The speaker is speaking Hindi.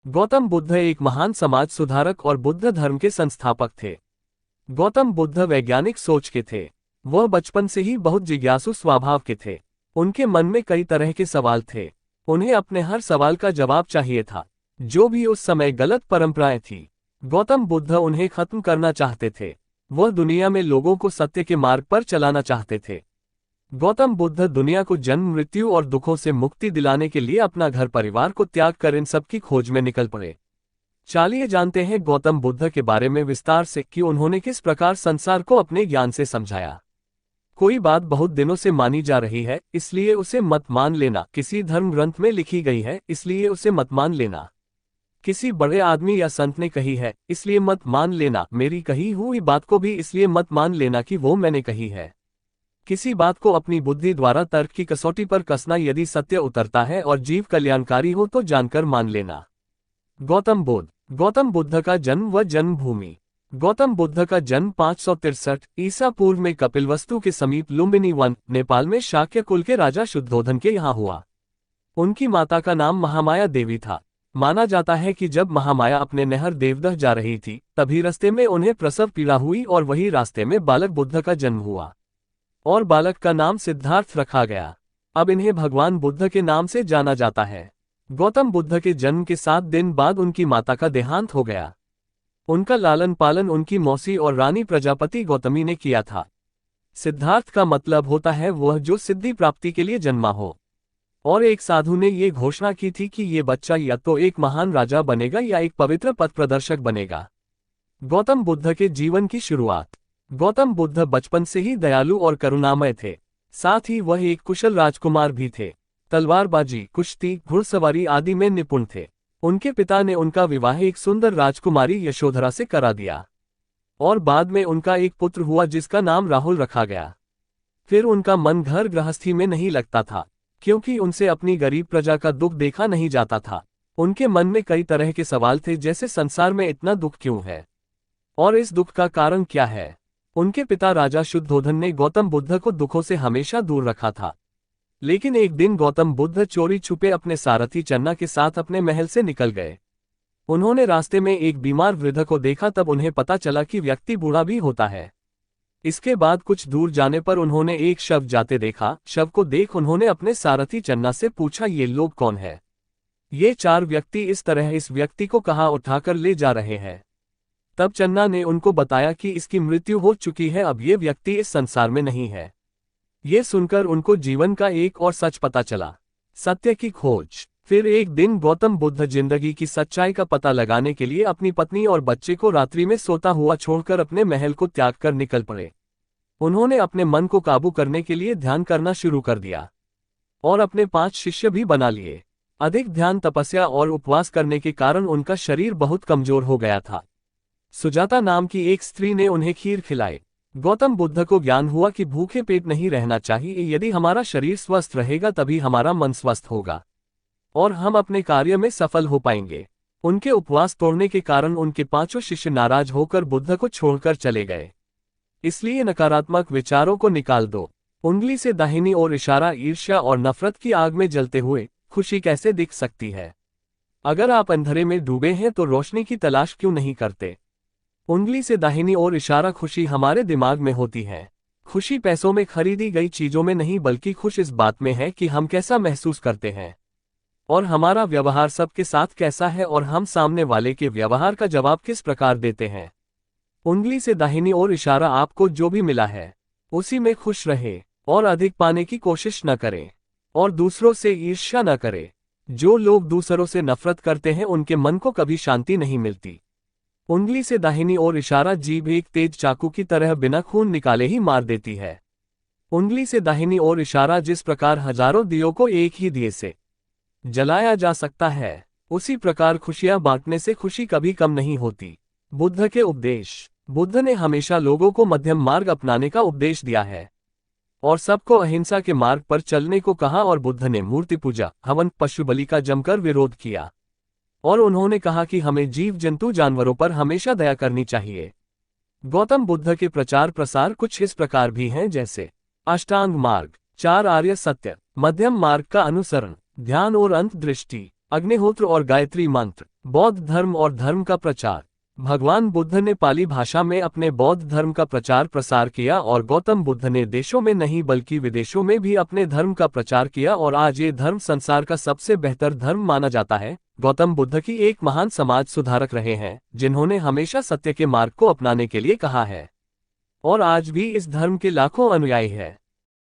गौतम बुद्ध एक महान समाज सुधारक और बुद्ध धर्म के संस्थापक थे। गौतम बुद्ध वैज्ञानिक सोच के थे। वह बचपन से ही बहुत जिज्ञासु स्वभाव के थे। उनके मन में कई तरह के सवाल थे। उन्हें अपने हर सवाल का जवाब चाहिए था, जो भी उस समय गलत परंपराएं थी। गौतम बुद्ध उन्हें खत्म करना चाहते थे। वह दुनिया में लोगों को सत्य के मार्ग पर चलाना चाहते थे। गौतम बुद्ध दुनिया को जन्म, मृत्यु और दुखों से मुक्ति दिलाने के लिए अपना घर परिवार को त्याग कर इन सब की खोज में निकल पड़े। चलिए जानते हैं गौतम बुद्ध के बारे में विस्तार से कि उन्होंने किस प्रकार संसार को अपने ज्ञान से समझाया। कोई बात बहुत दिनों से मानी जा रही है, इसलिए उसे मत मान लेना। किसी धर्म ग्रंथ में लिखी गई है, इसलिए उसे मत मान लेना। किसी बड़े आदमी या संत ने कही है, इसलिए मत मान लेना। मेरी कही हुई बात को भी इसलिए मत मान लेना कि वो मैंने कही है। किसी बात को अपनी बुद्धि द्वारा तर्क की कसौटी पर कसना, यदि सत्य उतरता है और जीव कल्याणकारी हो तो जानकर मान लेना। गौतम बुद्ध का जन्म व जन्मभूमि। गौतम बुद्ध का जन्म 563 ईसा पूर्व में कपिलवस्तु के समीप लुम्बिनी वन, नेपाल में शाक्य कुल के राजा शुद्धोधन के यहाँ हुआ। उनकी माता का नाम महामाया देवी था। माना जाता है कि जब महामाया अपने नहर देवदह जा रही थी, तभी रास्ते में उन्हें प्रसव पीड़ा हुई और वही रास्ते में बालक बुद्ध का जन्म हुआ और बालक का नाम सिद्धार्थ रखा गया। अब इन्हें भगवान बुद्ध के नाम से जाना जाता है। गौतम बुद्ध के जन्म के 7 दिन बाद उनकी माता का देहांत हो गया। उनका लालन पालन उनकी मौसी और रानी प्रजापति गौतमी ने किया था। सिद्धार्थ का मतलब होता है वह जो सिद्धि प्राप्ति के लिए जन्मा हो। और एक साधु ने ये घोषणा की थी कि ये बच्चा या तो एक महान राजा बनेगा या एक पवित्र पथ प्रदर्शक बनेगा। गौतम बुद्ध के जीवन की शुरुआत। गौतम बुद्ध बचपन से ही दयालु और करुणामय थे। साथ ही वह एक कुशल राजकुमार भी थे। तलवारबाजी, कुश्ती, घुड़सवारी आदि में निपुण थे। उनके पिता ने उनका विवाह एक सुंदर राजकुमारी यशोधरा से करा दिया और बाद में उनका एक पुत्र हुआ जिसका नाम राहुल रखा गया। फिर उनका मन घर गृहस्थी में नहीं लगता था, क्योंकि उनसे अपनी गरीब प्रजा का दुख देखा नहीं जाता था। उनके मन में कई तरह के सवाल थे, जैसे संसार में इतना दुख क्यों है और इस दुख का कारण क्या है। उनके पिता राजा शुद्धोधन ने गौतम बुद्ध को दुखों से हमेशा दूर रखा था। लेकिन एक दिन गौतम बुद्ध चोरी छुपे अपने सारथी चन्ना के साथ अपने महल से निकल गए। उन्होंने रास्ते में एक बीमार वृद्ध को देखा, तब उन्हें पता चला कि व्यक्ति बूढ़ा भी होता है। इसके बाद कुछ दूर जाने पर उन्होंने एक शव जाते देखा। शव को देख उन्होंने अपने सारथी चन्ना से पूछा, ये लोग कौन है? ये 4 व्यक्ति इस तरह इस व्यक्ति को कहाँ उठाकर ले जा रहे हैं। तब चन्ना ने उनको बताया कि इसकी मृत्यु हो चुकी है, अब ये व्यक्ति इस संसार में नहीं है। ये सुनकर उनको जीवन का एक और सच पता चला, सत्य की खोज। फिर एक दिन गौतम बुद्ध जिंदगी की सच्चाई का पता लगाने के लिए अपनी पत्नी और बच्चे को रात्रि में सोता हुआ छोड़कर अपने महल को त्याग कर निकल पड़े। उन्होंने अपने मन को काबू करने के लिए ध्यान करना शुरू कर दिया और अपने 5 शिष्य भी बना लिए। अधिक ध्यान, तपस्या और उपवास करने के कारण उनका शरीर बहुत कमजोर हो गया था। सुजाता नाम की एक स्त्री ने उन्हें खीर खिलाई। गौतम बुद्ध को ज्ञान हुआ कि भूखे पेट नहीं रहना चाहिए। यदि हमारा शरीर स्वस्थ रहेगा तभी हमारा मन स्वस्थ होगा और हम अपने कार्य में सफल हो पाएंगे। उनके उपवास तोड़ने के कारण उनके 5 शिष्य नाराज होकर बुद्ध को छोड़कर चले गए। इसलिए नकारात्मक विचारों को निकाल दो। उंगली से दाहिनी ओर इशारा ईर्ष्या और नफरत की आग में जलते हुए खुशी कैसे दिख सकती है? अगर आप अंधेरे में डूबे हैं तो रोशनी की तलाश क्यों नहीं करते? उंगली से दाहिनी ओर इशारा खुशी हमारे दिमाग में होती है। खुशी पैसों में खरीदी गई चीजों में नहीं, बल्कि खुश इस बात में है कि हम कैसा महसूस करते हैं और हमारा व्यवहार सबके साथ कैसा है और हम सामने वाले के व्यवहार का जवाब किस प्रकार देते हैं। उंगली से दाहिनी ओर इशारा, आपको जो भी मिला है उसी में खुश रहे और अधिक पाने की कोशिश न करें और दूसरों से ईर्ष्या न करें। जो लोग दूसरों से नफरत करते हैं उनके मन को कभी शांति नहीं मिलती। उंगली से दाहिनी ओर इशारा, जीभ एक तेज चाकू की तरह बिना खून निकाले ही मार देती है। उंगली से दाहिनी ओर इशारा, जिस प्रकार हजारों दियों को एक ही दिए से जलाया जा सकता है, उसी प्रकार खुशियां बांटने से खुशी कभी कम नहीं होती। बुद्ध के उपदेश। बुद्ध ने हमेशा लोगों को मध्यम मार्ग अपनाने का उपदेश दिया है और सबको अहिंसा के मार्ग पर चलने को कहा। और बुद्ध ने मूर्ति पूजा, हवन, पशु बलि का जमकर विरोध किया और उन्होंने कहा कि हमें जीव जंतु जानवरों पर हमेशा दया करनी चाहिए। गौतम बुद्ध के प्रचार प्रसार कुछ इस प्रकार भी हैं, जैसे अष्टांग मार्ग, 4 आर्य सत्य, मध्यम मार्ग का अनुसरण, ध्यान और अंतर्दृष्टि, अग्निहोत्र और गायत्री मंत्र। बौद्ध धर्म और धर्म का प्रचार। भगवान बुद्ध ने पाली भाषा में अपने बौद्ध धर्म का प्रचार प्रसार किया और गौतम बुद्ध ने देशों में नहीं बल्कि विदेशों में भी अपने धर्म का प्रचार किया और आज ये धर्म संसार का सबसे बेहतर धर्म माना जाता है। गौतम बुद्ध की एक महान समाज सुधारक रहे हैं, जिन्होंने हमेशा सत्य के मार्ग को अपनाने के लिए कहा है और आज भी इस धर्म के लाखों अनुयायी हैं।